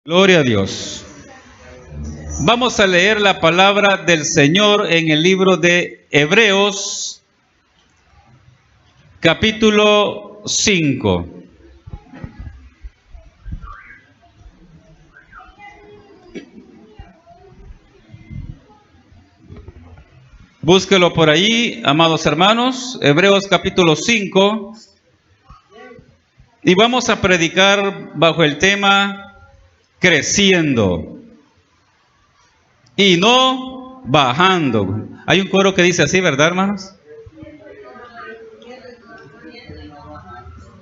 Gloria a Dios. Vamos a leer la palabra del Señor en el libro de Hebreos, capítulo 5. Búsquelo por ahí, amados hermanos, Hebreos capítulo 5. Y vamos a predicar bajo el tema creciendo y no bajando. Hay un coro que dice así, ¿verdad, hermanos?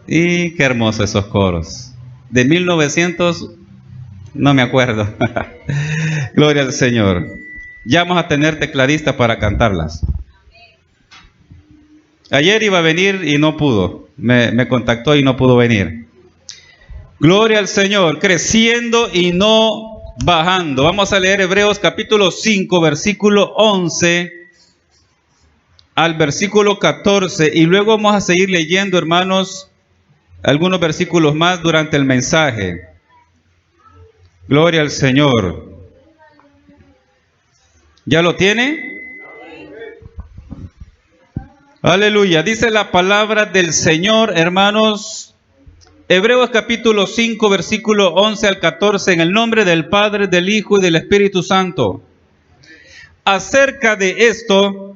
Y qué hermosos esos coros. De 1900, no me acuerdo. Gloria al Señor. Ya vamos a tener tecladista para cantarlas. Ayer iba a venir y no pudo. Me contactó y no pudo venir. Gloria al Señor. Creciendo y no bajando. Vamos a leer Hebreos capítulo 5, versículo 11 al versículo 14. Y luego vamos a seguir leyendo, hermanos, algunos versículos más durante el mensaje. Gloria al Señor. ¿Ya lo tiene? Aleluya. Dice la palabra del Señor, hermanos. Hebreos capítulo 5, versículo 11 al 14. En el nombre del Padre, del Hijo y del Espíritu Santo. Acerca de esto,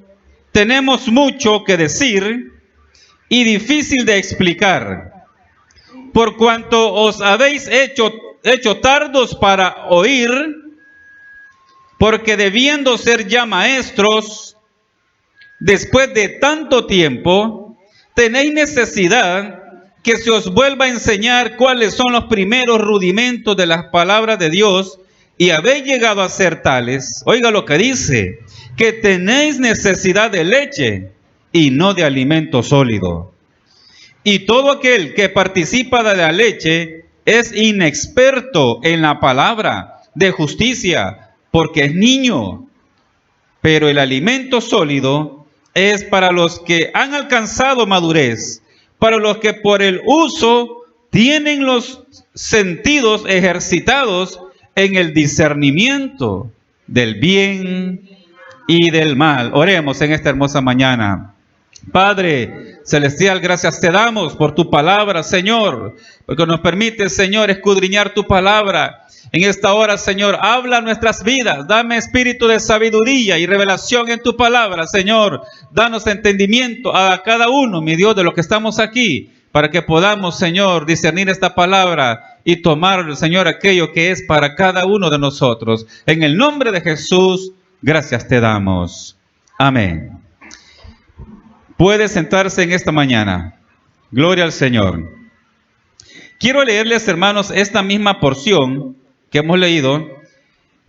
tenemos mucho que decir y difícil de explicar. Por cuanto os habéis hecho tardos para oír, porque debiendo ser ya maestros, después de tanto tiempo, tenéis necesidad que se os vuelva a enseñar cuáles son los primeros rudimentos de las palabras de Dios, y habéis llegado a ser tales. Oiga lo que dice, que tenéis necesidad de leche y no de alimento sólido. Y todo aquel que participa de la leche es inexperto en la palabra de justicia, porque es niño. Pero el alimento sólido es para los que han alcanzado madurez, para los que por el uso tienen los sentidos ejercitados en el discernimiento del bien y del mal. Oremos en esta hermosa mañana. Padre celestial, gracias te damos por tu palabra, Señor, porque nos permite, Señor, escudriñar tu palabra. En esta hora, Señor, habla nuestras vidas. Dame espíritu de sabiduría y revelación en tu palabra, Señor. Danos entendimiento a cada uno, mi Dios, de lo que estamos aquí, para que podamos, Señor, discernir esta palabra y tomar, Señor, aquello que es para cada uno de nosotros. En el nombre de Jesús, gracias te damos. Amén. Puede sentarse en esta mañana. Gloria al Señor. Quiero leerles, hermanos, esta misma porción que hemos leído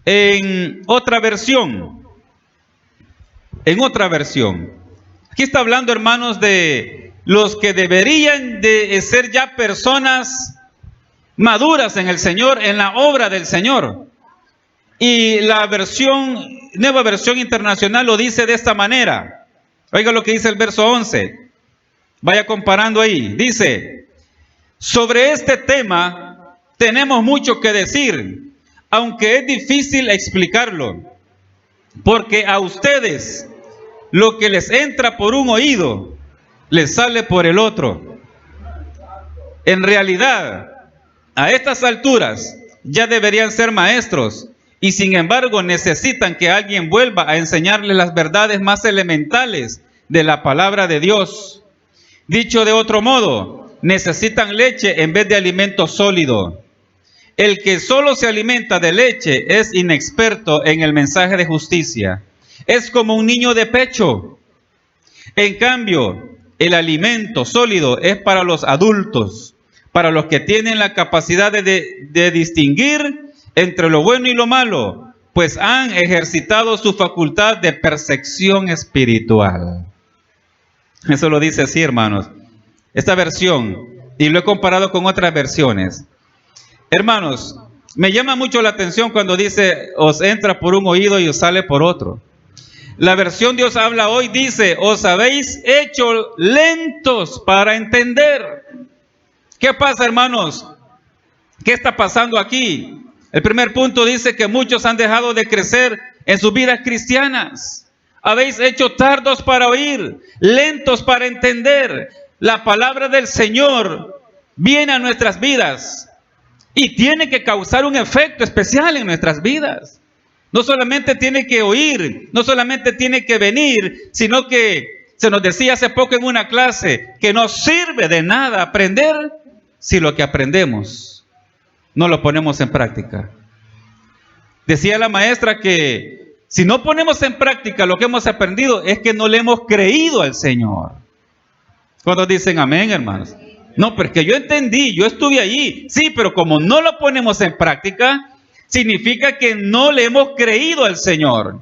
en otra versión. En otra versión. Aquí está hablando, hermanos, de los que deberían de ser ya personas maduras en el Señor, en la obra del Señor. Y la nueva versión internacional lo dice de esta manera. Oiga lo que dice el verso 11. Vaya comparando ahí. Dice, sobre este tema tenemos mucho que decir, aunque es difícil explicarlo, porque a ustedes lo que les entra por un oído, les sale por el otro. En realidad, a estas alturas ya deberían ser maestros, y sin embargo necesitan que alguien vuelva a enseñarles las verdades más elementales de la palabra de Dios. Dicho de otro modo, necesitan leche en vez de alimento sólido. El que solo se alimenta de leche es inexperto en el mensaje de justicia. Es como un niño de pecho. En cambio, el alimento sólido es para los adultos, para los que tienen la capacidad de distinguir entre lo bueno y lo malo, pues han ejercitado su facultad de percepción espiritual. Eso lo dice así, hermanos. Esta versión, y lo he comparado con otras versiones. Hermanos, me llama mucho la atención cuando dice, os entra por un oído y os sale por otro. La versión Dios habla hoy dice, os habéis hecho lentos para entender. ¿Qué pasa, hermanos? ¿Qué está pasando aquí? El primer punto dice que muchos han dejado de crecer en sus vidas cristianas. Habéis hecho tardos para oír, lentos para entender. La palabra del Señor viene a nuestras vidas y tiene que causar un efecto especial en nuestras vidas. No solamente tiene que oír, no solamente tiene que venir, sino que se nos decía hace poco en una clase que no sirve de nada aprender si lo que aprendemos no lo ponemos en práctica. Decía la maestra que si no ponemos en práctica lo que hemos aprendido es que no le hemos creído al Señor. ¿Cuántos dicen amén, hermanos? No, pero es que yo entendí, yo estuve allí. Sí, pero como no lo ponemos en práctica, significa que no le hemos creído al Señor,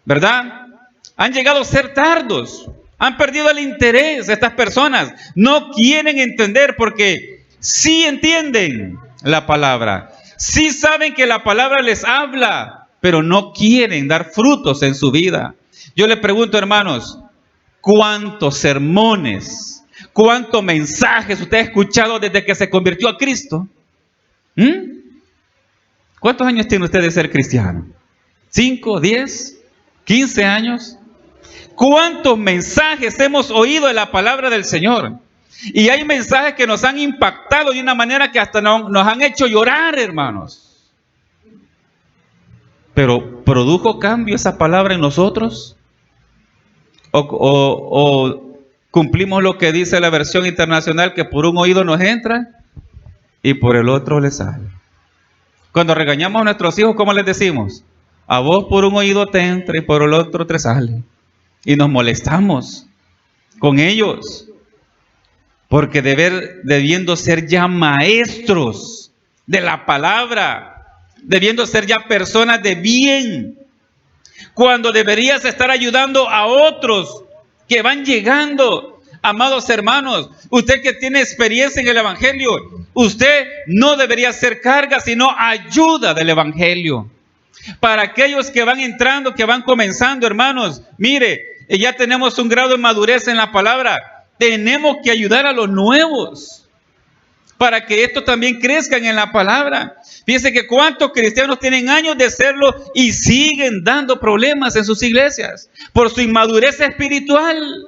¿verdad? Han llegado a ser tardos, han perdido el interés. Estas personas no quieren entender porque sí entienden la palabra, sí saben que la palabra les habla, pero no quieren dar frutos en su vida. Yo le pregunto, hermanos, ¿cuántos sermones, cuántos mensajes usted ha escuchado desde que se convirtió a Cristo? ¿Cuántos años tiene usted de ser cristiano? ¿5, 10, 15 años? ¿Cuántos mensajes hemos oído de la palabra del Señor? Y hay mensajes que nos han impactado de una manera que hasta nos han hecho llorar, hermanos. Pero ¿produjo cambio esa palabra en nosotros? ¿O cumplimos lo que dice la versión internacional, que por un oído nos entra y por el otro le sale? Cuando regañamos a nuestros hijos, ¿cómo les decimos? A vos por un oído te entra y por el otro te sale. Y nos molestamos con ellos. Porque debiendo ser ya maestros de la palabra, debiendo ser ya personas de bien, cuando deberías estar ayudando a otros que van llegando. Amados hermanos, usted que tiene experiencia en el Evangelio, usted no debería ser carga, sino ayuda del Evangelio. Para aquellos que van entrando, que van comenzando, hermanos, mire, ya tenemos un grado de madurez en la palabra. Tenemos que ayudar a los nuevos para que estos también crezcan en la palabra. Fíjense que cuántos cristianos tienen años de serlo y siguen dando problemas en sus iglesias por su inmadurez espiritual.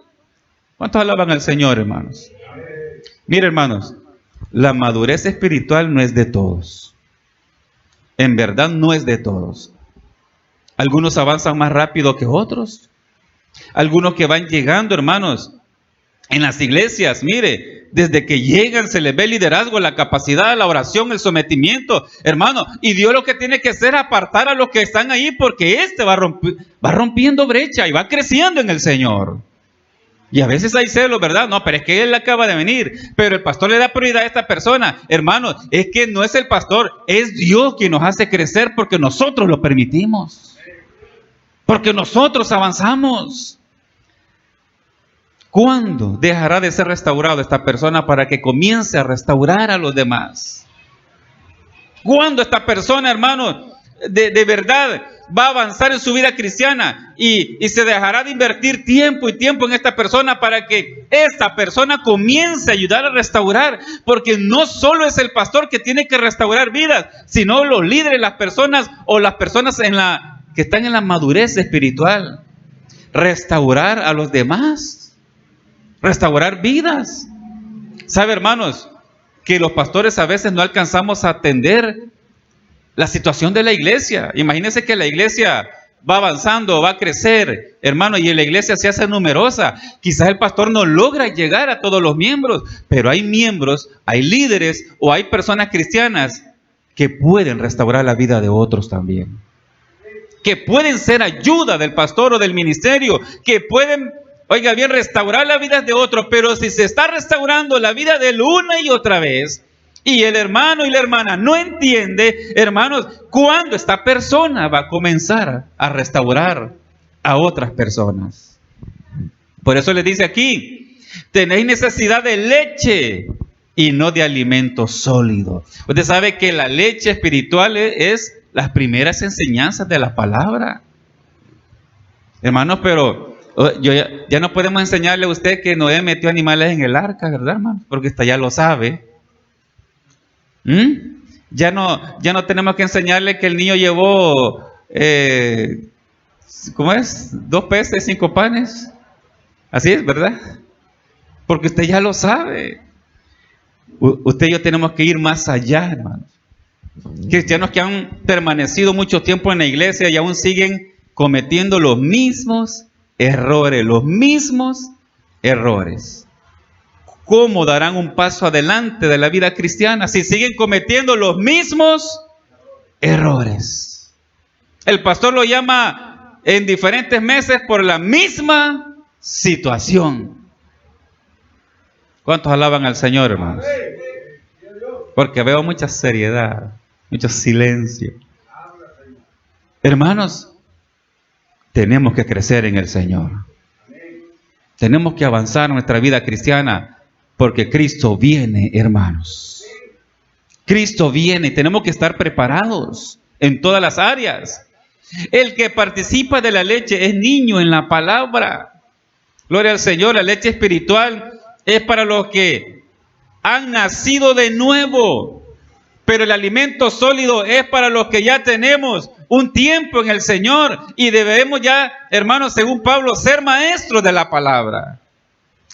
¿Cuántos alaban al Señor, hermanos? Mire, hermanos, la madurez espiritual no es de todos. En verdad no es de todos. Algunos avanzan más rápido que otros. Algunos que van llegando, hermanos, en las iglesias, mire, desde que llegan se les ve el liderazgo, la capacidad, la oración, el sometimiento, hermano. Y Dios lo que tiene que hacer es apartar a los que están ahí, porque va rompiendo brecha y va creciendo en el Señor. Y a veces hay celos, ¿verdad? No, pero es que él acaba de venir, pero el pastor le da prioridad a esta persona. Hermanos, es que no es el pastor, es Dios quien nos hace crecer porque nosotros lo permitimos. Porque nosotros avanzamos. ¿Cuándo dejará de ser restaurado esta persona para que comience a restaurar a los demás? ¿Cuándo esta persona, hermanos, de verdad va a avanzar en su vida cristiana y se dejará de invertir tiempo y tiempo en esta persona para que esta persona comience a ayudar a restaurar? Porque no solo es el pastor que tiene que restaurar vidas, sino los líderes, las personas o las personas que están en la madurez espiritual. Restaurar a los demás, restaurar vidas. ¿Sabe, hermanos, que los pastores a veces no alcanzamos a atender la situación de la iglesia? Imagínense que la iglesia va avanzando, va a crecer, hermano, y la iglesia se hace numerosa. Quizás el pastor no logra llegar a todos los miembros, pero hay miembros, hay líderes o hay personas cristianas que pueden restaurar la vida de otros también. Que pueden ser ayuda del pastor o del ministerio, que pueden, oiga bien, restaurar la vida de otros. Pero si se está restaurando la vida de él una y otra vez, y el hermano y la hermana no entiende, hermanos, ¿cuándo esta persona va a comenzar a restaurar a otras personas? Por eso les dice aquí, tenéis necesidad de leche y no de alimento sólido. Usted sabe que la leche espiritual es las primeras enseñanzas de la palabra. Hermanos, pero ya no podemos enseñarle a usted que Noé metió animales en el arca, ¿verdad, hermano? Porque usted ya lo sabe. Ya no tenemos que enseñarle que el niño llevó, ¿cómo es? 2 peces, 5 panes. Así es, ¿verdad? Porque usted ya lo sabe. Usted y yo tenemos que ir más allá, hermanos. Cristianos que han permanecido mucho tiempo en la iglesia y aún siguen cometiendo los mismos errores, ¿Cómo darán un paso adelante de la vida cristiana si siguen cometiendo los mismos errores? El pastor lo llama en diferentes meses por la misma situación. ¿Cuántos alaban al Señor, hermanos? Porque veo mucha seriedad, mucho silencio. Hermanos, tenemos que crecer en el Señor. Tenemos que avanzar en nuestra vida cristiana. Porque Cristo viene, hermanos. Cristo viene. Tenemos que estar preparados en todas las áreas. El que participa de la leche es niño en la palabra. Gloria al Señor. La leche espiritual es para los que han nacido de nuevo. Pero el alimento sólido es para los que ya tenemos un tiempo en el Señor. Y debemos ya, hermanos, según Pablo, ser maestros de la palabra.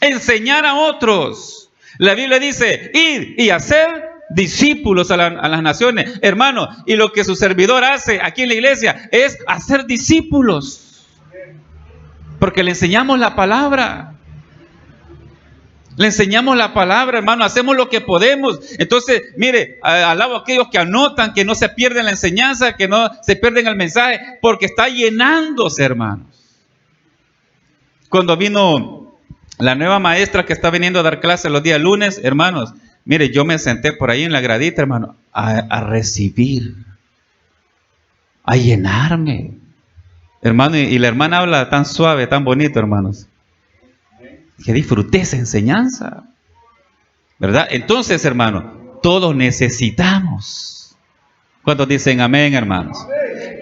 Enseñar a otros. La Biblia dice, ir y hacer discípulos a las naciones. Hermano, y lo que su servidor hace aquí en la iglesia es hacer discípulos. Porque le enseñamos la palabra. Le enseñamos la palabra, hermano. Hacemos lo que podemos. Entonces, mire, alabo a aquellos que anotan, que no se pierden la enseñanza, que no se pierden el mensaje, porque está llenándose, hermanos. Cuando vino la nueva maestra que está viniendo a dar clases los días lunes, hermanos, mire, yo me senté por ahí en la gradita, hermano, a recibir, a llenarme. Hermano, y la hermana habla tan suave, tan bonito, hermanos, que disfruté esa enseñanza, ¿verdad? Entonces, hermano, todos necesitamos. ¿Cuántos dicen amén, hermanos?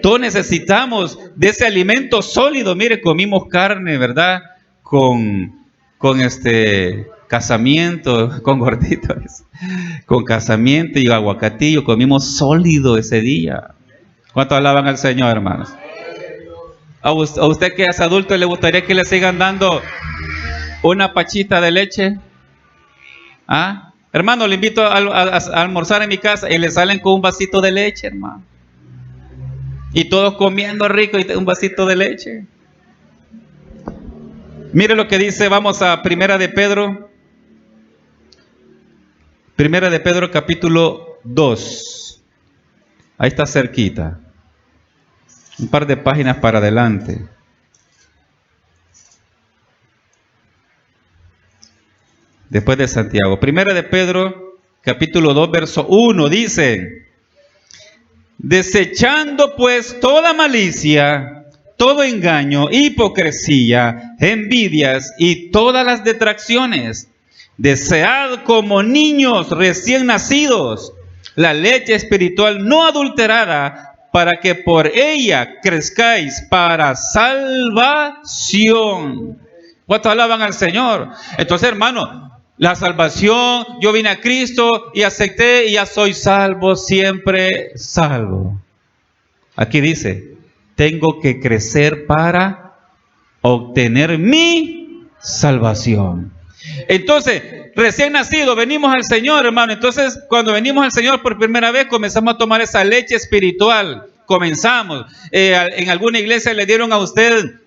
Todos necesitamos de ese alimento sólido. Mire, comimos carne, ¿verdad? Con casamiento, con gorditos, con casamiento y aguacatillo, comimos sólido ese día. ¿Cuántos alaban al Señor, hermanos? ¿A usted que es adulto le gustaría que le sigan dando una pachita de leche? ¿Ah? Hermano, le invito a almorzar en mi casa y le salen con un vasito de leche, hermano. Y todos comiendo rico y un vasito de leche. Mire lo que dice, vamos a Primera de Pedro capítulo 2. Ahí está cerquita. Un par de páginas para adelante. Después de Santiago. Primera de Pedro capítulo 2, verso 1 dice: desechando pues toda malicia, todo engaño, hipocresía, envidias y todas las detracciones. Desead como niños recién nacidos la leche espiritual no adulterada, para que por ella crezcáis para salvación. ¿Cuántos alaban al Señor? Entonces, hermano, la salvación, yo vine a Cristo y acepté y ya soy salvo, siempre salvo. Aquí dice, tengo que crecer para obtener mi salvación. Entonces, recién nacido, venimos al Señor, hermano. Entonces, cuando venimos al Señor por primera vez, comenzamos a tomar esa leche espiritual. Comenzamos. En alguna iglesia le dieron a usted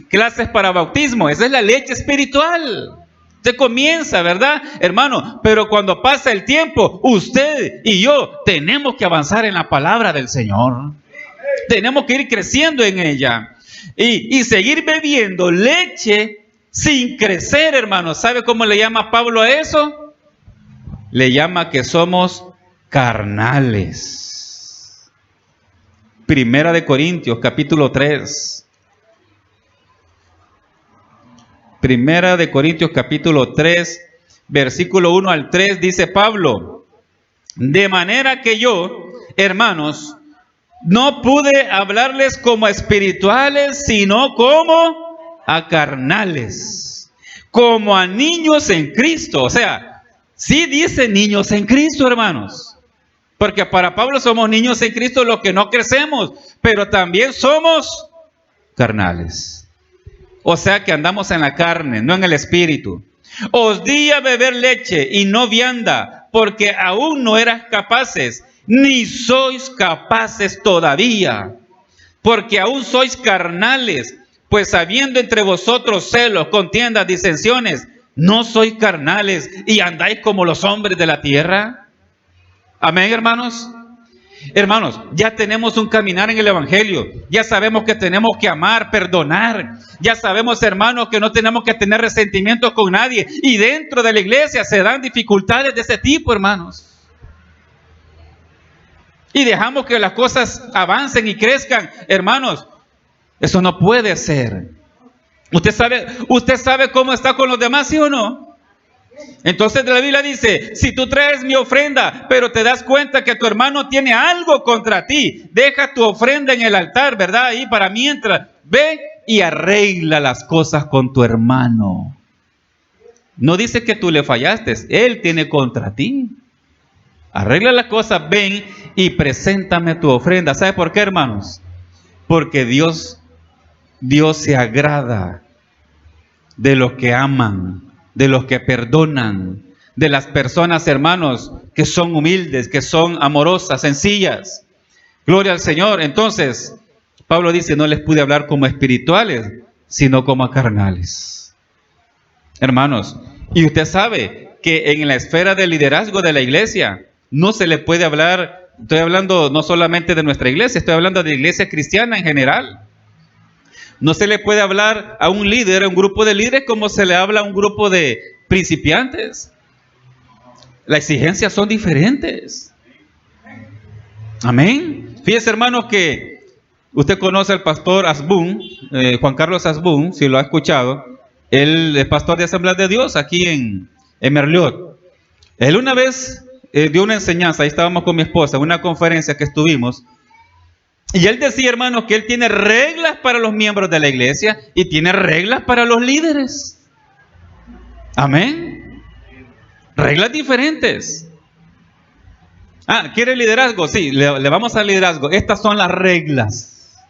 clases para bautismo. Esa es la leche espiritual. Usted comienza, ¿verdad, hermano? Pero cuando pasa el tiempo, usted y yo tenemos que avanzar en la palabra del Señor. Tenemos que ir creciendo en ella y seguir bebiendo leche sin crecer, hermano. ¿Sabe cómo le llama Pablo a eso? Le llama que somos carnales. Primera de Corintios, capítulo 3. Primera de Corintios, capítulo 3, versículo 1 al 3, dice Pablo: de manera que yo, hermanos, no pude hablarles como a espirituales, sino como a carnales, como a niños en Cristo. O sea, sí dice niños en Cristo, hermanos, Porque para Pablo somos niños en Cristo los que no crecemos, pero también somos carnales. O sea que andamos en la carne, no en el espíritu. Os di a beber leche y no vianda, porque aún no eras capaces, ni sois capaces todavía, porque aún sois carnales, pues habiendo entre vosotros celos, contiendas, disensiones, ¿no sois carnales y andáis como los hombres de la tierra? Amén, hermanos. Hermanos, ya tenemos un caminar en el Evangelio. Ya sabemos que tenemos que amar, perdonar. Ya sabemos, hermanos, que no tenemos que tener resentimientos con nadie. Y dentro de la iglesia se dan dificultades de ese tipo, hermanos. Y dejamos que las cosas avancen y crezcan. Hermanos, eso no puede ser. ¿Usted sabe cómo está con los demás, sí o no? Entonces la Biblia dice, si tú traes mi ofrenda, pero te das cuenta que tu hermano tiene algo contra ti, deja tu ofrenda en el altar, ¿verdad? Ahí para mientras, ve y arregla las cosas con tu hermano. No dice que tú le fallaste, él tiene contra ti. Arregla las cosas, ven y preséntame tu ofrenda. ¿Sabe por qué, hermanos? Porque Dios se agrada de los que aman, de los que perdonan, de las personas, hermanos, que son humildes, que son amorosas, sencillas. Gloria al Señor. Entonces, Pablo dice, no les pude hablar como espirituales, sino como carnales. Hermanos, y usted sabe que en la esfera del liderazgo de la iglesia, no se le puede hablar, estoy hablando no solamente de nuestra iglesia, estoy hablando de la iglesia cristiana en general. No se le puede hablar a un líder, a un grupo de líderes, como se le habla a un grupo de principiantes. Las exigencias son diferentes. Amén. Fíjese, hermanos, que usted conoce al pastor Asbun, Juan Carlos Asbun, si lo ha escuchado. Él es pastor de Asamblea de Dios aquí en Merliot. Él una vez dio una enseñanza, ahí estábamos con mi esposa, en una conferencia que estuvimos. Y él decía, hermanos, que él tiene reglas para los miembros de la iglesia y tiene reglas para los líderes. Amén. Reglas diferentes. ¿Quiere liderazgo? Sí, le vamos al liderazgo. Estas son las reglas.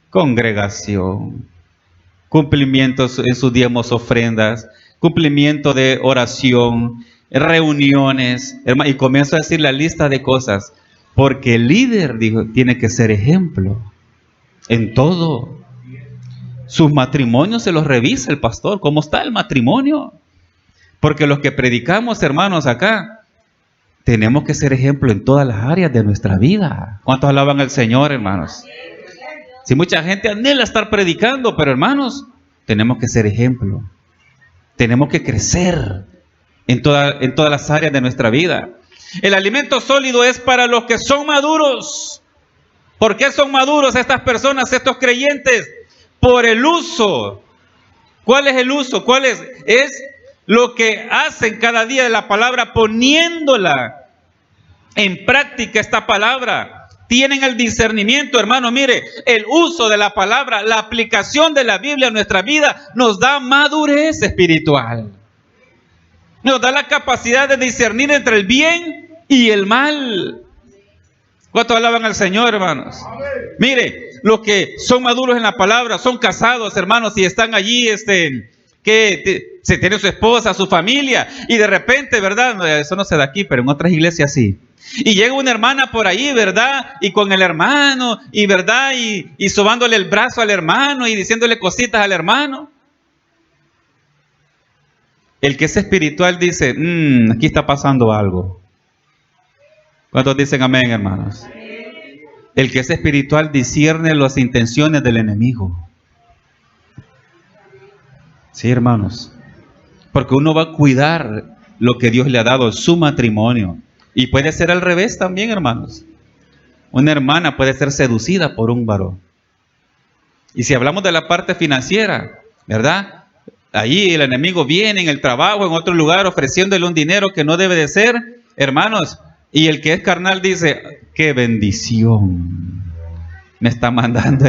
Congregación, cumplimientos en sus diezmos, ofrendas, cumplimiento de oración, reuniones. Y comienzo a decir la lista de cosas. Porque el líder, dijo, tiene que ser ejemplo en todo. Sus matrimonios se los revisa el pastor. ¿Cómo está el matrimonio? Porque los que predicamos, hermanos, acá, tenemos que ser ejemplo en todas las áreas de nuestra vida. ¿Cuántos alaban al Señor, hermanos? Si mucha gente anhela estar predicando, pero hermanos, tenemos que ser ejemplo. Tenemos que crecer en todas las áreas de nuestra vida. El alimento sólido es para los que son maduros. ¿Por qué son maduros estas personas, estos creyentes? Por el uso. ¿Cuál es el uso? ¿Cuál es? Es lo que hacen cada día de la palabra, poniéndola en práctica esta palabra. Tienen el discernimiento, hermano. Mire, el uso de la palabra, la aplicación de la Biblia en nuestra vida nos da madurez espiritual. Nos da la capacidad de discernir entre el bien y el mal. ¿Cuántos alaban al Señor, hermanos? Mire, los que son maduros en la palabra, son casados, hermanos, y están allí, se tiene su esposa, su familia, y de repente, ¿verdad? Eso no se da aquí, pero en otras iglesias sí. Y llega una hermana por ahí, ¿verdad? Y con el hermano, y ¿verdad? Y sobándole el brazo al hermano y diciéndole cositas al hermano. El que es espiritual dice, aquí está pasando algo. ¿Cuántos dicen amén, hermanos? El que es espiritual discierne las intenciones del enemigo. Sí, hermanos. Porque uno va a cuidar lo que Dios le ha dado, su matrimonio. Y puede ser al revés también, hermanos. Una hermana puede ser seducida por un varón. Y si hablamos de la parte financiera, ¿verdad? Ahí el enemigo viene en el trabajo, en otro lugar, ofreciéndole un dinero que no debe de ser, hermanos. Y el que es carnal dice, ¡qué bendición me está mandando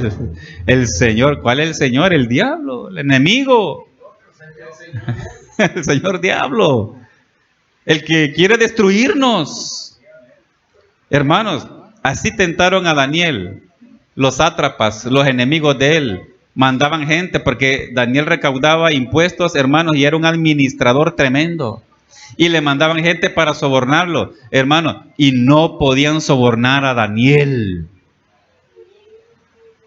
el Señor! ¿Cuál es el Señor? El diablo, el enemigo. El Señor diablo. El que quiere destruirnos. Hermanos, así tentaron a Daniel, los sátrapas, los enemigos de él. Mandaban gente porque Daniel recaudaba impuestos, hermanos, y era un administrador tremendo. Y le mandaban gente para sobornarlo, hermanos, y no podían sobornar a Daniel.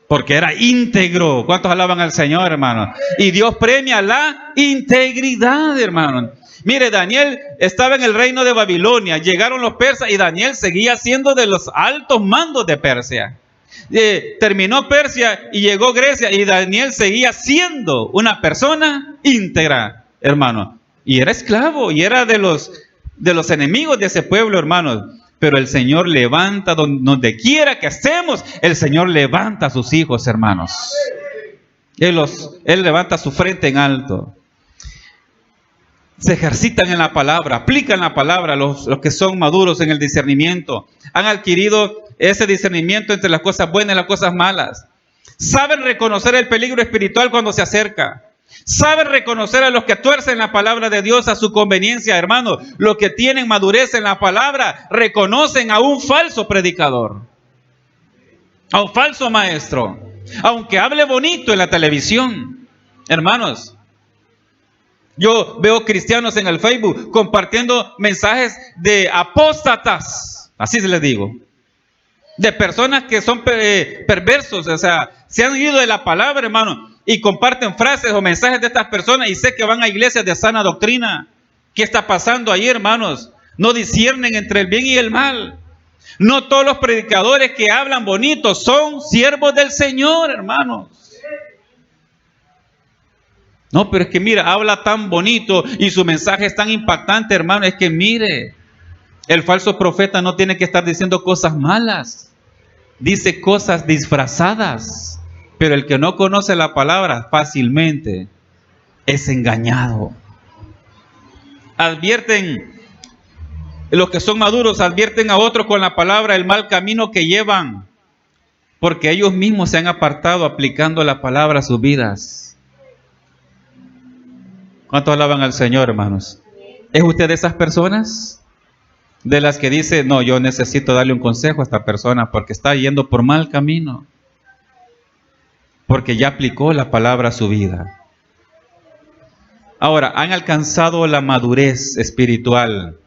Porque era íntegro. ¿Cuántos alaban al Señor, hermano? Y Dios premia la integridad, hermano. Mire, Daniel estaba en el reino de Babilonia. Llegaron los persas y Daniel seguía siendo de los altos mandos de Persia. Terminó Persia y llegó Grecia y Daniel seguía siendo una persona íntegra, hermano. Y era esclavo y era de los enemigos de ese pueblo, hermanos. Pero el Señor levanta donde quiera que estemos, el Señor levanta a sus hijos, hermanos. Él levanta su frente en alto. Se ejercitan en la palabra, aplican la palabra, los que son maduros en el discernimiento. Han adquirido ese discernimiento entre las cosas buenas y las cosas malas. Saben reconocer el peligro espiritual cuando se acerca. Saben reconocer a los que tuercen la palabra de Dios a su conveniencia, hermano. Los que tienen madurez en la palabra reconocen a un falso predicador, a un falso maestro, aunque hable bonito en la televisión. Hermanos, yo veo cristianos en el Facebook compartiendo mensajes de apóstatas, así se les digo, de personas que son perversos, o sea, se han ido de la palabra, hermano, y comparten frases o mensajes de estas personas y sé que van a iglesias de sana doctrina. ¿Qué está pasando ahí, hermanos? No disciernen entre el bien y el mal. No todos los predicadores que hablan bonito son siervos del Señor, hermanos. No, pero es que mira, habla tan bonito y su mensaje es tan impactante, hermano. Es que mire, el falso profeta no tiene que estar diciendo cosas malas. Dice cosas disfrazadas. Pero el que no conoce la palabra fácilmente es engañado. Advierten, los que son maduros advierten a otros con la palabra el mal camino que llevan, porque ellos mismos se han apartado aplicando la palabra a sus vidas. ¿Cuántos alaban al Señor, hermanos? ¿Es usted de esas personas? De las que dice, no, yo necesito darle un consejo a esta persona porque está yendo por mal camino. Porque ya aplicó la palabra a su vida. Ahora, han alcanzado la madurez espiritual.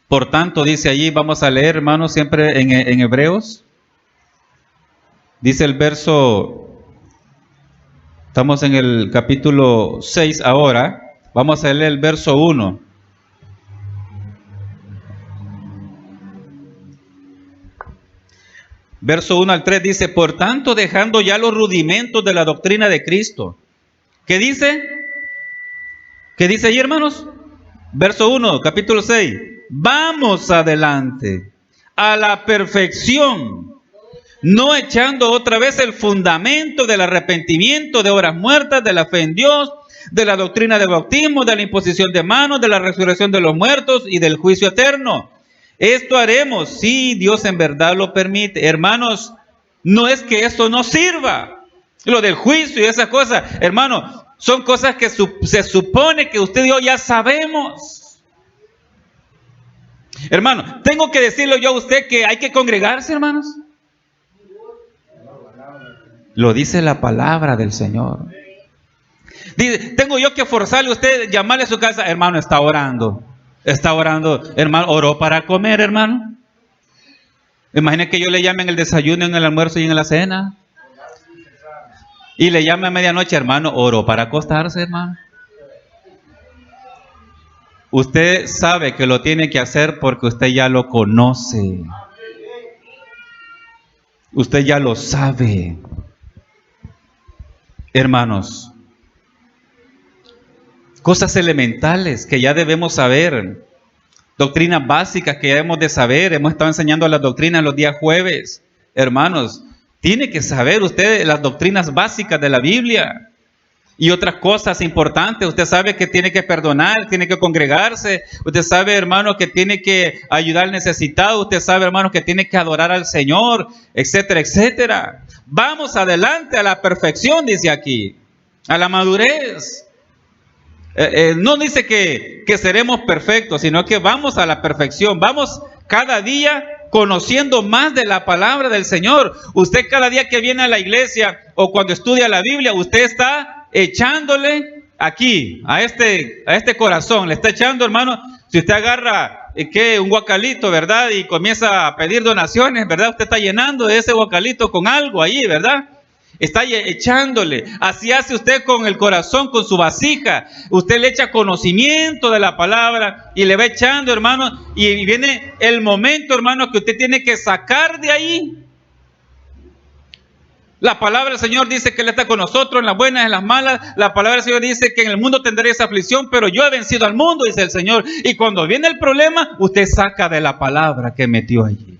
Por tanto, dice allí, vamos a leer, hermanos, siempre en Hebreos. Dice el verso, estamos en el capítulo 6 ahora. Vamos a leer el verso 1. Verso 1 al 3 dice, por tanto, dejando ya los rudimentos de la doctrina de Cristo. ¿Qué dice? ¿Qué dice ahí, hermanos? Verso 1, capítulo 6. Vamos adelante a la perfección, no echando otra vez el fundamento del arrepentimiento, de obras muertas, de la fe en Dios, de la doctrina del bautismo, de la imposición de manos, de la resurrección de los muertos y del juicio eterno. Esto haremos si Dios en verdad lo permite. Hermanos, no es que esto no sirva. Lo del juicio y esas cosas, hermanos, son cosas que se supone que usted y yo ya sabemos. Hermano, tengo que decirle yo a usted que hay que congregarse, hermanos. Lo dice la palabra del Señor. Dice, tengo yo que forzarle a usted, llamarle a su casa, hermano, está orando. Está orando, hermano, oró para comer, hermano. Imagine que yo le llame en el desayuno, en el almuerzo y en la cena. Y le llame a medianoche, hermano, oró para acostarse, hermano. Usted sabe que lo tiene que hacer porque usted ya lo conoce. Usted ya lo sabe. Hermanos, cosas elementales que ya debemos saber, doctrinas básicas que ya debemos de saber. Hemos estado enseñando las doctrinas los días jueves. Hermanos, tiene que saber usted las doctrinas básicas de la Biblia y otras cosas importantes. Usted sabe que tiene que perdonar, tiene que congregarse. Usted sabe, hermano, que tiene que ayudar al necesitado. Usted sabe, hermano, que tiene que adorar al Señor, etcétera, etcétera. Vamos adelante a la perfección, dice aquí, a la madurez. No dice que seremos perfectos, sino que vamos a la perfección. Vamos cada día conociendo más de la palabra del Señor. Usted cada día que viene a la iglesia o cuando estudia la Biblia, usted está echándole aquí, a este corazón, le está echando, hermano. Si usted agarra un guacalito, ¿verdad? Y comienza a pedir donaciones, ¿verdad? Usted está llenando de ese guacalito con algo ahí, ¿verdad? Está echándole. Así hace usted con el corazón, con su vasija. Usted le echa conocimiento de la palabra y le va echando, hermano. Y viene el momento, hermano, que usted tiene que sacar de ahí. La palabra del Señor dice que Él está con nosotros en las buenas y en las malas. La palabra del Señor dice que en el mundo tendréis aflicción, pero yo he vencido al mundo, dice el Señor. Y cuando viene el problema, usted saca de la palabra que metió allí.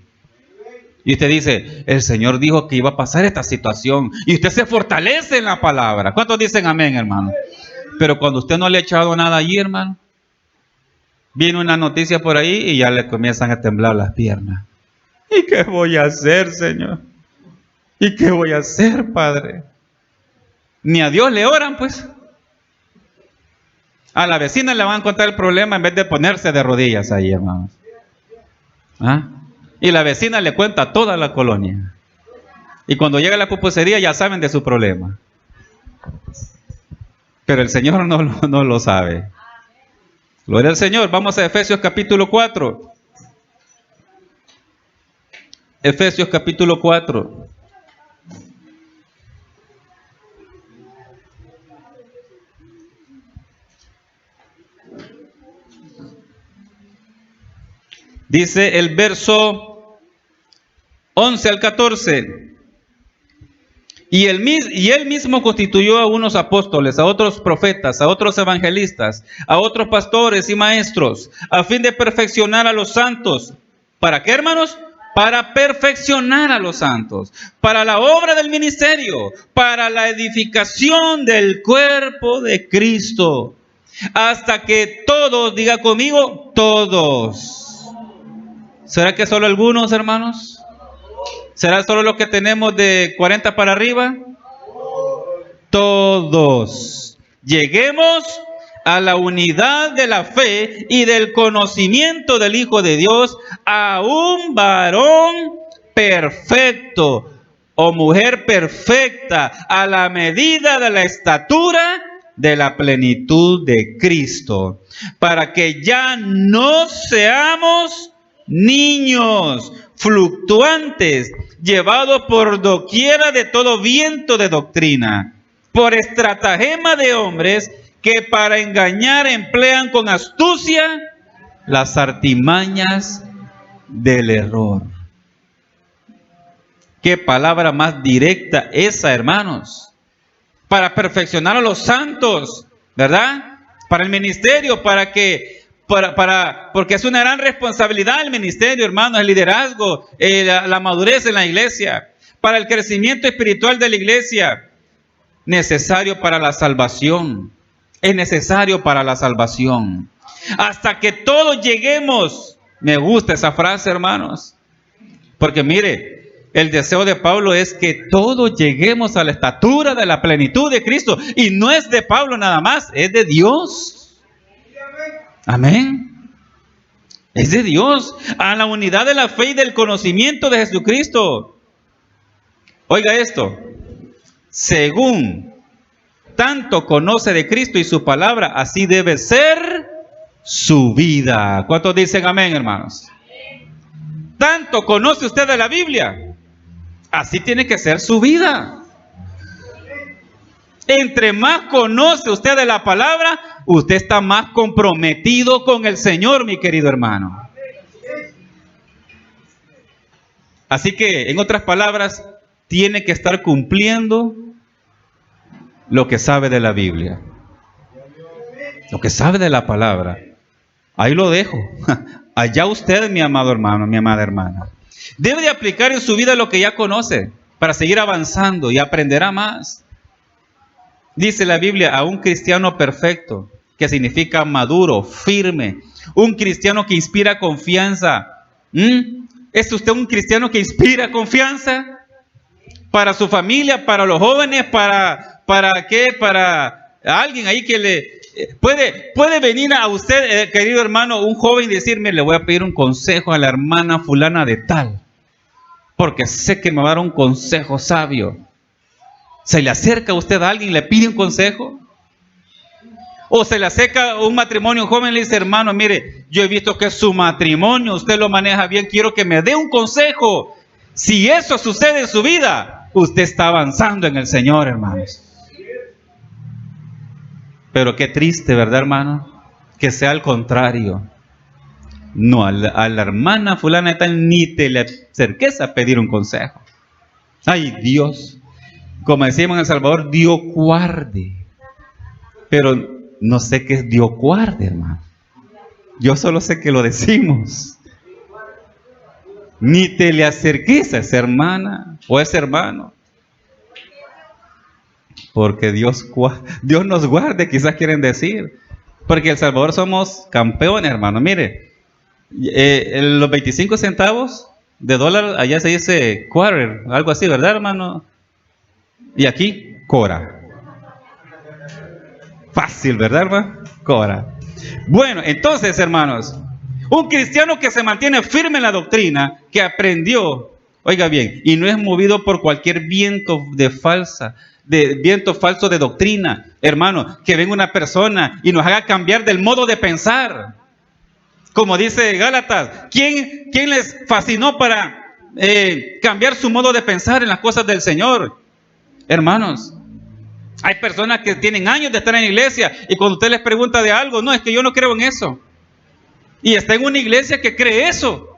Y usted dice, el Señor dijo que iba a pasar esta situación. Y usted se fortalece en la palabra. ¿Cuántos dicen amén, hermano? Pero cuando usted no le ha echado nada allí, hermano, viene una noticia por ahí y ya le comienzan a temblar las piernas. ¿Y qué voy a hacer, Señor? ¿Y qué voy a hacer, Padre? Ni a Dios le oran, pues. A la vecina le van a contar el problema en vez de ponerse de rodillas ahí, hermanos. ¿Ah? Y la vecina le cuenta a toda la colonia. Y cuando llega la pupusería ya saben de su problema. Pero el Señor no lo sabe. Gloria al Señor. Vamos a Efesios capítulo 4. Efesios capítulo 4. Dice el verso 11 al 14. Y él mismo constituyó a unos apóstoles, a otros profetas, a otros evangelistas, a otros pastores y maestros, a fin de perfeccionar a los santos. ¿Para qué, hermanos? Para perfeccionar a los santos, para la obra del ministerio, para la edificación del cuerpo de Cristo, hasta que todos, diga conmigo, todos. ¿Será que solo algunos, hermanos? ¿Será solo los que tenemos de 40 para arriba? Todos lleguemos a la unidad de la fe y del conocimiento del Hijo de Dios, a un varón perfecto o mujer perfecta, a la medida de la estatura de la plenitud de Cristo, para que ya no seamos niños fluctuantes, llevados por doquiera de todo viento de doctrina, por estratagema de hombres que para engañar emplean con astucia las artimañas del error. Qué palabra más directa esa, hermanos. Para perfeccionar a los santos, ¿verdad? Para el ministerio, porque es una gran responsabilidad el ministerio, hermanos, el liderazgo, la madurez en la iglesia, para el crecimiento espiritual de la iglesia, necesario para la salvación. Es necesario para la salvación. Hasta que todos lleguemos. Me gusta esa frase, hermanos. Porque mire, el deseo de Pablo es que todos lleguemos a la estatura de la plenitud de Cristo. Y no es de Pablo nada más, es de Dios. Amén. Es de Dios. A la unidad de la fe y del conocimiento de Jesucristo. Oiga esto. Según tanto conoce de Cristo y su palabra, así debe ser su vida. ¿Cuántos dicen amén, hermanos? Tanto conoce usted de la Biblia, así tiene que ser su vida. Entre más conoce usted de la palabra, usted está más comprometido con el Señor, mi querido hermano. Así que, en otras palabras, tiene que estar cumpliendo lo que sabe de la Biblia, lo que sabe de la palabra. Ahí lo dejo. Allá usted, mi amado hermano, mi amada hermana. Debe de aplicar en su vida lo que ya conoce para seguir avanzando y aprenderá más. Dice la Biblia, a un cristiano perfecto, que significa maduro, firme, un cristiano que inspira confianza. ¿Es usted un cristiano que inspira confianza? Para su familia, para los jóvenes, ¿para qué? Para A alguien ahí que le puede venir a usted, querido hermano, un joven y decirme, le voy a pedir un consejo a la hermana fulana de tal, porque sé que me va a dar un consejo sabio. ¿Se le acerca a usted a alguien y le pide un consejo? O se le acerca un matrimonio, un joven y le dice, hermano, mire, yo he visto que su matrimonio, usted lo maneja bien, quiero que me dé un consejo. Si eso sucede en su vida, usted está avanzando en el Señor, hermanos. Pero qué triste, ¿verdad, hermano? Que sea al contrario. No, a la hermana fulana de tal ni te le acerques a pedir un consejo. Ay, Dios. Como decimos en El Salvador, Dios guarde. Pero no sé qué es Dios guarde, hermano. Yo solo sé que lo decimos. Ni te le acerques a esa hermana o a ese hermano. Porque Dios nos guarde, quizás quieren decir. Porque en El Salvador somos campeones, hermano. Mire, los 25 centavos de dólar, allá se dice quarter, algo así, ¿verdad, hermano? Y aquí, cora. Fácil, ¿verdad, hermano? Cora. Bueno, entonces, hermanos, un cristiano que se mantiene firme en la doctrina, que aprendió, oiga bien, y no es movido por cualquier viento falso de doctrina, hermano, que venga una persona y nos haga cambiar del modo de pensar. Como dice Gálatas, ¿quién les fascinó para cambiar su modo de pensar en las cosas del Señor? Hermanos, hay personas que tienen años de estar en la iglesia y cuando usted les pregunta de algo, no, es que yo no creo en eso. Y está en una iglesia que cree eso,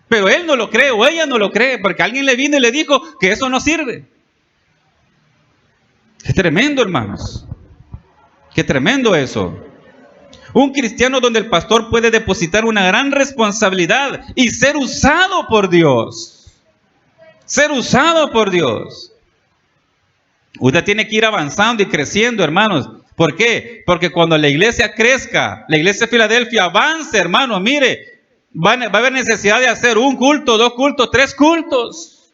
pero él no lo cree o ella no lo cree porque alguien le vino y le dijo que eso no sirve. Qué tremendo, hermanos. Qué tremendo eso. Un cristiano donde el pastor puede depositar una gran responsabilidad y ser usado por Dios. Ser usado por Dios. Usted tiene que ir avanzando y creciendo, hermanos. ¿Por qué? Porque cuando la iglesia crezca, la iglesia de Filadelfia avance, hermanos, mire, va a haber necesidad de hacer 1 culto, 2 cultos, 3 cultos.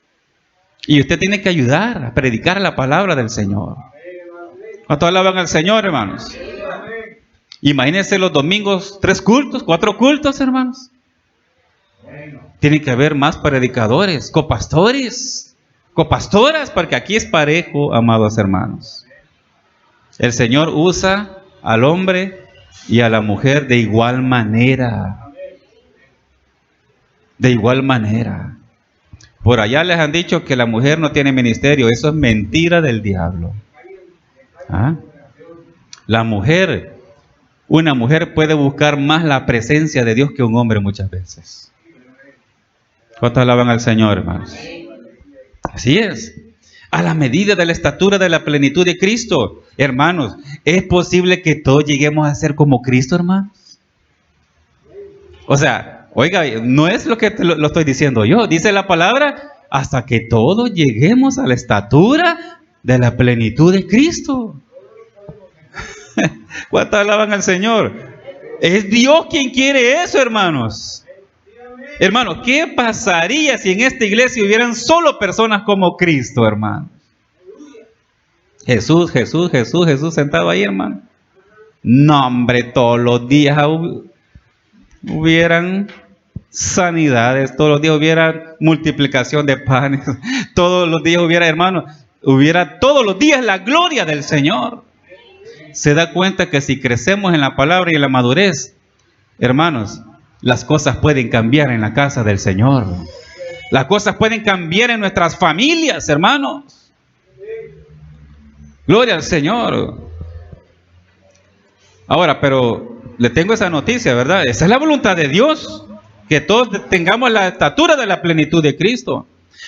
Y usted tiene que ayudar a predicar la palabra del Señor. ¿Cuántos alaban al Señor, hermanos? Imagínense los domingos, 3 cultos, 4 cultos, hermanos. Tiene que haber más predicadores, copastores, copastoras, porque aquí es parejo, amados hermanos. El Señor usa al hombre y a la mujer de igual manera. De igual manera. Por allá les han dicho que la mujer no tiene ministerio. Eso es mentira del diablo. ¿Ah? Una mujer puede buscar más la presencia de Dios que un hombre muchas veces. ¿Cuántos alaban al Señor, hermanos? Así es. A la medida de la estatura de la plenitud de Cristo. Hermanos, ¿es posible que todos lleguemos a ser como Cristo, hermanos? O sea, oiga, no es lo que lo estoy diciendo yo. Dice la palabra, hasta que todos lleguemos a la estatura de la plenitud de Cristo. ¿Cuántos alaban al Señor? Es Dios quien quiere eso, hermanos. Hermanos, ¿qué pasaría si en esta iglesia hubieran solo personas como Cristo, hermano? Jesús sentado ahí, hermano. No, hombre, todos los días hubieran sanidades, todos los días hubiera multiplicación de panes, todos los días hubiera todos los días la gloria del Señor. Se da cuenta que si crecemos en la palabra y en la madurez, hermanos, las cosas pueden cambiar en la casa del Señor. Las cosas pueden cambiar en nuestras familias, hermanos. Gloria al Señor. Ahora, pero le tengo esa noticia, ¿verdad? Esa es la voluntad de Dios, que todos tengamos la estatura de la plenitud de Cristo,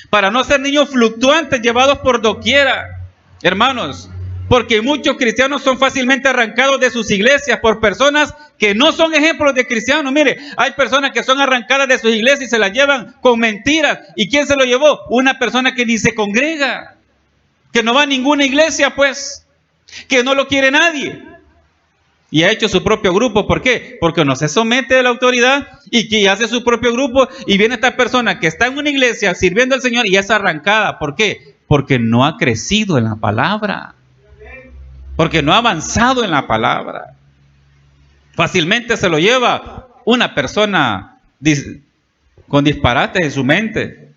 para no ser niños fluctuantes llevados por doquiera, hermanos, porque muchos cristianos son fácilmente arrancados de sus iglesias por personas que no son ejemplos de cristianos. Mire, hay personas que son arrancadas de sus iglesias y se las llevan con mentiras. ¿Y quién se lo llevó? Una persona que ni se congrega, que no va a ninguna iglesia, pues, que no lo quiere nadie. Y ha hecho su propio grupo. ¿Por qué? Porque no se somete a la autoridad y que hace su propio grupo. Y viene esta persona que está en una iglesia sirviendo al Señor y es arrancada. ¿Por qué? Porque no ha crecido en la palabra. porque no ha avanzado en la palabra. Fácilmente se lo lleva una persona con disparates en su mente,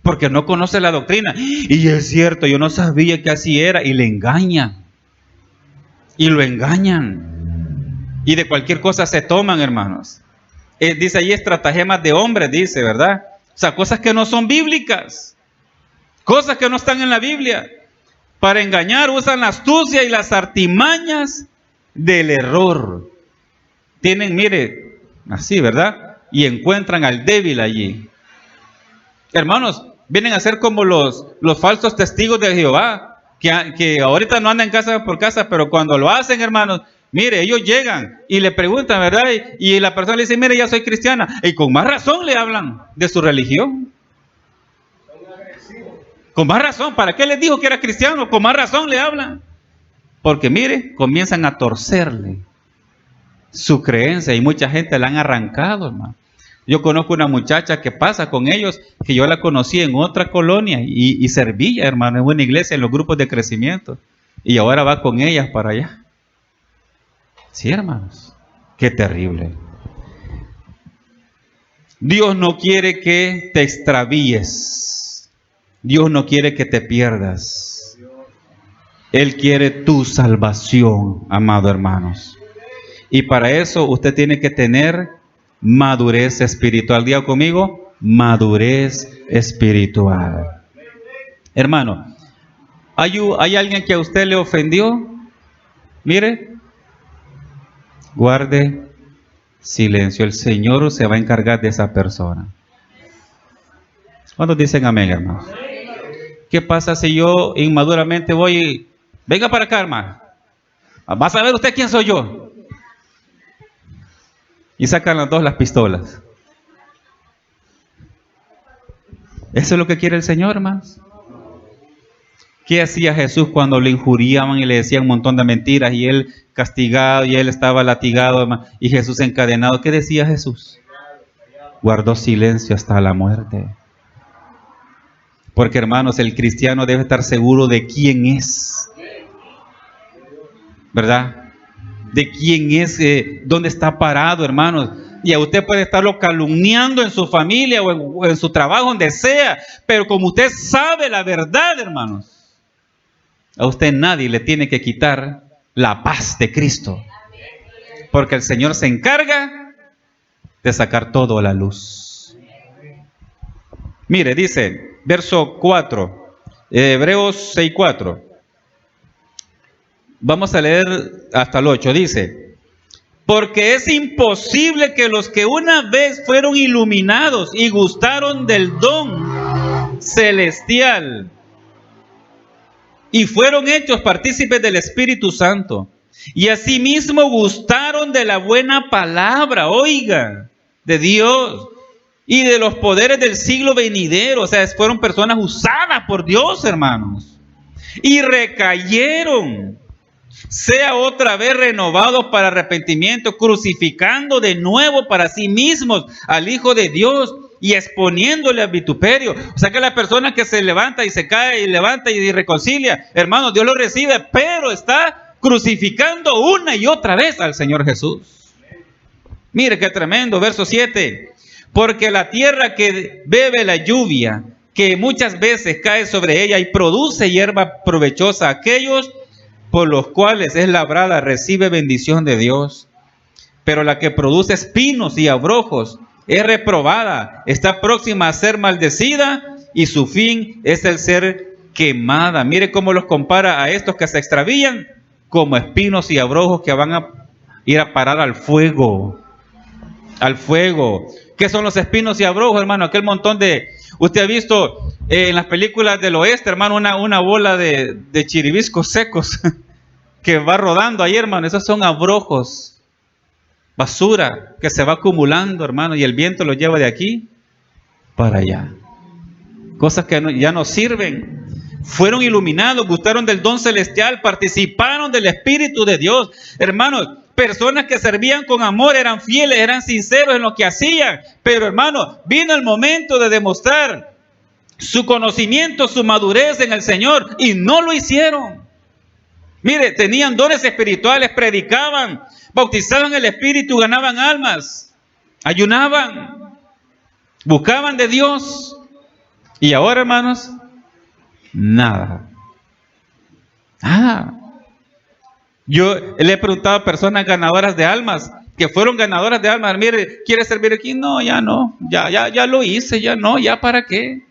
porque no conoce la doctrina. Y es cierto, yo no sabía que así era, y le engañan. Y lo engañan. Y de cualquier cosa se toman, hermanos. Dice ahí estratagemas de hombres, dice, ¿verdad? O sea, cosas que no son bíblicas. Cosas que no están en la Biblia. Para engañar usan la astucia y las artimañas del error. Tienen, mire, así, ¿verdad? Y encuentran al débil allí. Hermanos, vienen a ser como los falsos testigos de Jehová, que ahorita no andan casa por casa, pero cuando lo hacen, hermanos, mire, ellos llegan y le preguntan, ¿verdad? Y la persona le dice, mire, ya soy cristiana. Y con más razón le hablan de su religión. Con más razón, ¿para qué les dijo que era cristiano? Con más razón le hablan. Porque mire, comienzan a torcerle su creencia y mucha gente la han arrancado, hermano. Yo conozco una muchacha que pasa con ellos, que yo la conocí en otra colonia y servía, hermano, en una iglesia, en los grupos de crecimiento. Y ahora va con ellas para allá. Sí, hermanos, qué terrible. Dios no quiere que te extravíes. Dios no quiere que te pierdas. Él quiere tu salvación, amado hermanos. Y para eso usted tiene que tener madurez espiritual. Diga conmigo, madurez espiritual. Hermano, ¿hay alguien que a usted le ofendió? Mire, guarde silencio. El Señor se va a encargar de esa persona. ¿Cuántos dicen amén, hermanos? ¿Qué pasa si yo inmaduramente voy? Venga para acá, hermano. ¿Vas a ver usted quién soy yo? Y sacan las dos las pistolas. ¿Eso es lo que quiere el Señor, hermanos? ¿Qué hacía Jesús cuando le injuriaban y le decían un montón de mentiras y él castigado y él estaba latigado, hermano, y Jesús encadenado? ¿Qué decía Jesús? Guardó silencio hasta la muerte. Porque, hermanos, el cristiano debe estar seguro de quién es, ¿verdad? De quién es, dónde está parado, hermanos. Y a usted puede estarlo calumniando en su familia o en su trabajo, donde sea, pero como usted sabe la verdad, hermanos, a usted nadie le tiene que quitar la paz de Cristo, porque el Señor se encarga de sacar todo a la luz. Mire, dice, verso 4, Hebreos 6:4. Vamos a leer hasta el 8, dice, porque es imposible que los que una vez fueron iluminados y gustaron del don celestial y fueron hechos partícipes del Espíritu Santo, y asimismo gustaron de la buena palabra, oiga, de Dios y de los poderes del siglo venidero. O sea, fueron personas usadas por Dios, hermanos, y recayeron, sea otra vez renovados para arrepentimiento, crucificando de nuevo para sí mismos al Hijo de Dios y exponiéndole al vituperio. O sea que la persona que se levanta y se cae y levanta y reconcilia, hermanos, Dios lo recibe, pero está crucificando una y otra vez al Señor Jesús. Mire qué tremendo, verso 7. Porque la tierra que bebe la lluvia, que muchas veces cae sobre ella y produce hierba provechosa, aquellos por los cuales es labrada, recibe bendición de Dios. Pero la que produce espinos y abrojos es reprobada, está próxima a ser maldecida y su fin es el ser quemada. Mire cómo los compara a estos que se extravían como espinos y abrojos que van a ir a parar al fuego. Al fuego. ¿Qué son los espinos y abrojos, hermano? Aquel montón de... Usted ha visto en las películas del oeste, hermano, una bola de chiribiscos secos que va rodando ahí, hermano. Esos son abrojos, basura que se va acumulando, hermano, y el viento lo lleva de aquí para allá. Cosas que ya no sirven. Fueron iluminados, gustaron del don celestial, participaron del Espíritu de Dios. Hermanos, personas que servían con amor, eran fieles, eran sinceros en lo que hacían. Pero, hermano, vino el momento de demostrar su conocimiento, su madurez en el Señor, y no lo hicieron. Mire, tenían dones espirituales, predicaban, bautizaban el Espíritu, ganaban almas, ayunaban, buscaban de Dios. Y ahora, hermanos, nada. Yo le he preguntado a personas ganadoras de almas, que fueron ganadoras de almas, mire, ¿quiere servir aquí? No, ya no, ya lo hice, ya no, ya para qué.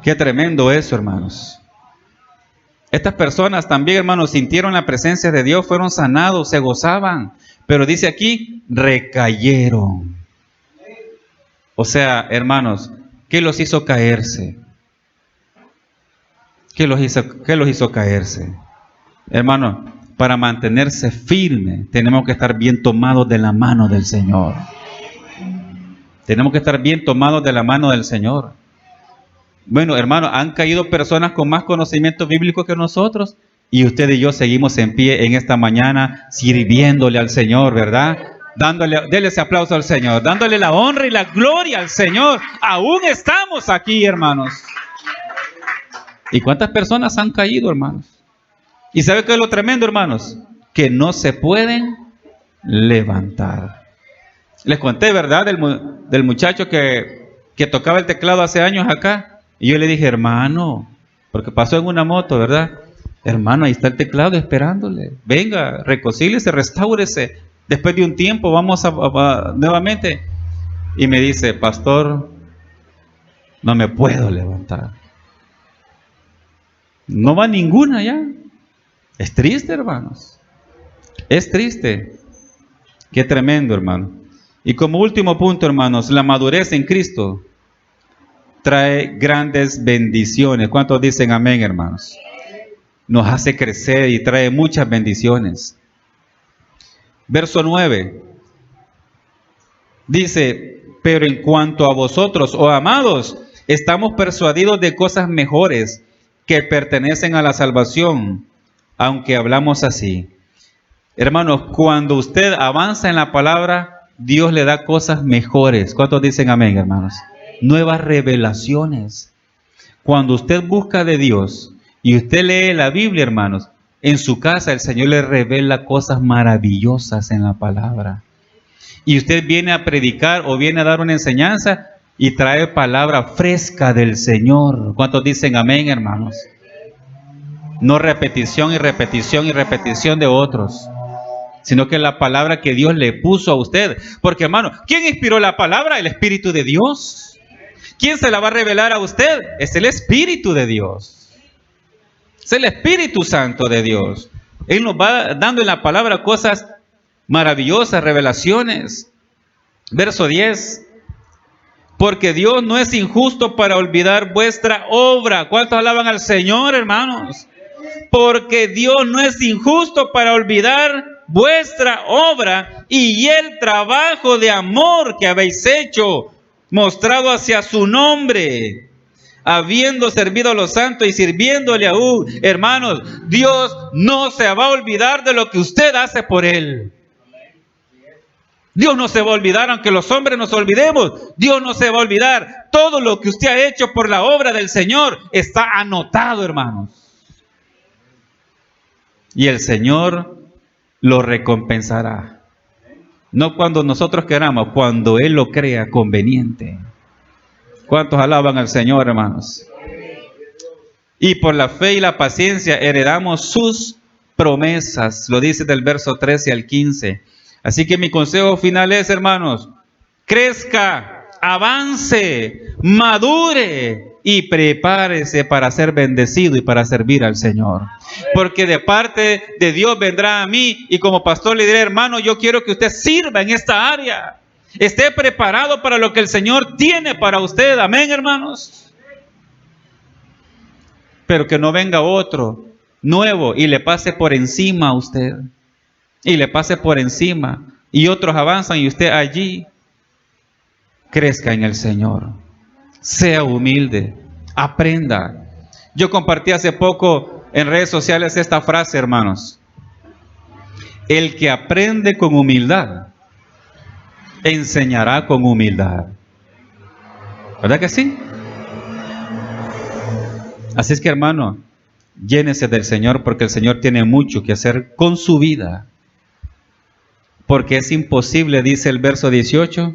Qué tremendo eso, hermanos. Estas personas también, hermanos, sintieron la presencia de Dios, fueron sanados, se gozaban, pero dice aquí, recayeron. O sea, hermanos, ¿qué los hizo caerse? ¿Qué los hizo caerse? Hermanos, para mantenerse firme, tenemos que estar bien tomados de la mano del Señor. Tenemos que estar bien tomados de la mano del Señor. Bueno, hermanos, han caído personas con más conocimiento bíblico que nosotros, y usted y yo seguimos en pie en esta mañana sirviéndole al Señor, ¿verdad? Dele ese aplauso al Señor, dándole la honra y la gloria al Señor. Aún estamos aquí, hermanos. ¿Y cuántas personas han caído, hermanos? ¿Y sabe qué es lo tremendo, hermanos? Que no se pueden levantar. Les conté, ¿verdad? Del muchacho que tocaba el teclado hace años acá. Y yo le dije, hermano, porque pasó en una moto, ¿verdad? Hermano, ahí está el teclado esperándole. Venga, reconcíliese, restáurese. Después de un tiempo vamos a nuevamente. Y me dice, pastor, no me puedo levantar. No va ninguna ya. Es triste, hermanos. Es triste. Qué tremendo, hermano. Y como último punto, hermanos, la madurez en Cristo trae grandes bendiciones. ¿Cuántos dicen amén, hermanos? Nos hace crecer y trae muchas bendiciones. Verso 9. Dice, pero en cuanto a vosotros, oh amados, estamos persuadidos de cosas mejores que pertenecen a la salvación, aunque hablamos así. Hermanos, cuando usted avanza en la palabra, Dios le da cosas mejores. ¿Cuántos dicen amén, hermanos? Nuevas revelaciones. Cuando usted busca de Dios y usted lee la Biblia, hermanos, en su casa el Señor le revela cosas maravillosas en la palabra. Y usted viene a predicar o viene a dar una enseñanza y trae palabra fresca del Señor. ¿Cuántos dicen amén, hermanos? No repetición y repetición y repetición de otros, sino que la palabra que Dios le puso a usted. Porque, hermano, ¿quién inspiró la palabra? El Espíritu de Dios. ¿Quién se la va a revelar a usted? Es el Espíritu de Dios. Es el Espíritu Santo de Dios. Él nos va dando en la palabra cosas maravillosas, revelaciones. Verso 10. Porque Dios no es injusto para olvidar vuestra obra. ¿Cuántos alaban al Señor, hermanos? Porque Dios no es injusto para olvidar vuestra obra y el trabajo de amor que habéis hecho, mostrado hacia su nombre, habiendo servido a los santos y sirviéndole aún. Hermanos, Dios no se va a olvidar de lo que usted hace por Él. Dios no se va a olvidar, aunque los hombres nos olvidemos. Dios no se va a olvidar. Todo lo que usted ha hecho por la obra del Señor está anotado, hermanos. Y el Señor lo recompensará. No cuando nosotros queramos, cuando Él lo crea conveniente. ¿Cuántos alaban al Señor, hermanos? Y por la fe y la paciencia heredamos sus promesas. Lo dice del verso 13 al 15. Así que mi consejo final es, hermanos, crezca, avance, madure y prepárese para ser bendecido y para servir al Señor. Porque de parte de Dios vendrá a mí y como pastor le diré, hermano, yo quiero que usted sirva en esta área. Esté preparado para lo que el Señor tiene para usted. Amén, hermanos. Pero que no venga otro nuevo y le pase por encima a usted. Y le pase por encima. Y otros avanzan y usted allí. Crezca en el Señor. Sea humilde. Aprenda. Yo compartí hace poco en redes sociales esta frase, hermanos. El que aprende con humildad, enseñará con humildad. ¿Verdad que sí? Así es que, hermano, Llénese del Señor, porque el Señor tiene mucho que hacer con su vida. Porque es imposible, dice el verso 18,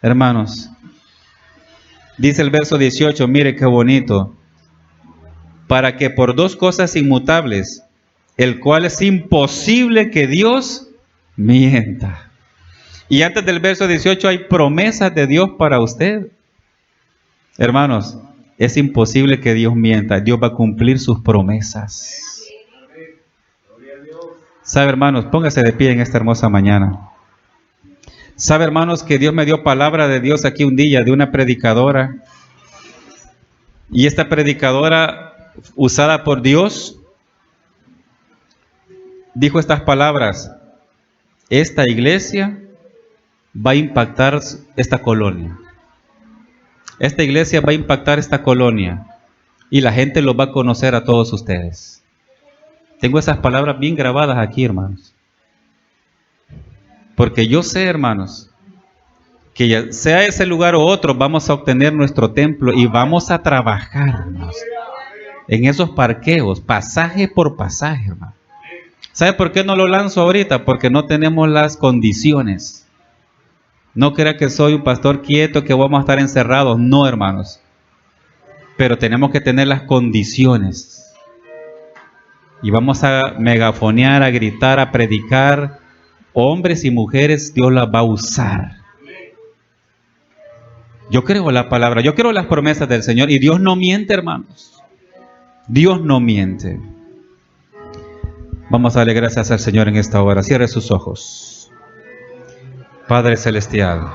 hermanos. Dice el verso 18, mire qué bonito. Para que por dos cosas inmutables, el cual es imposible que Dios mienta. Y antes del verso 18 hay promesas de Dios para usted. Hermanos, es imposible que Dios mienta. Dios va a cumplir sus promesas. ¿Sabe, hermanos? Póngase de pie en esta hermosa mañana. ¿Sabe, hermanos, que Dios me dio palabra de Dios aquí un día de una predicadora? Y esta predicadora, usada por Dios, dijo estas palabras: esta iglesia va a impactar esta colonia. Esta iglesia va a impactar esta colonia. Y la gente los va a conocer a todos ustedes. Tengo esas palabras bien grabadas aquí, hermanos. Porque yo sé, hermanos, que ya sea ese lugar o otro, vamos a obtener nuestro templo y vamos a trabajar, hermanos, en esos parqueos, pasaje por pasaje, hermano. ¿Sabe por qué no lo lanzo ahorita? Porque no tenemos las condiciones. No crea que soy un pastor quieto, que vamos a estar encerrados. No, hermanos. Pero tenemos que tener las condiciones. Y vamos a megafonear, a gritar, a predicar. Hombres y mujeres, Dios las va a usar. Yo creo la palabra, yo creo las promesas del Señor. Y Dios no miente, hermanos. Dios no miente. Vamos a darle gracias al Señor en esta hora. Cierre sus ojos. Padre Celestial,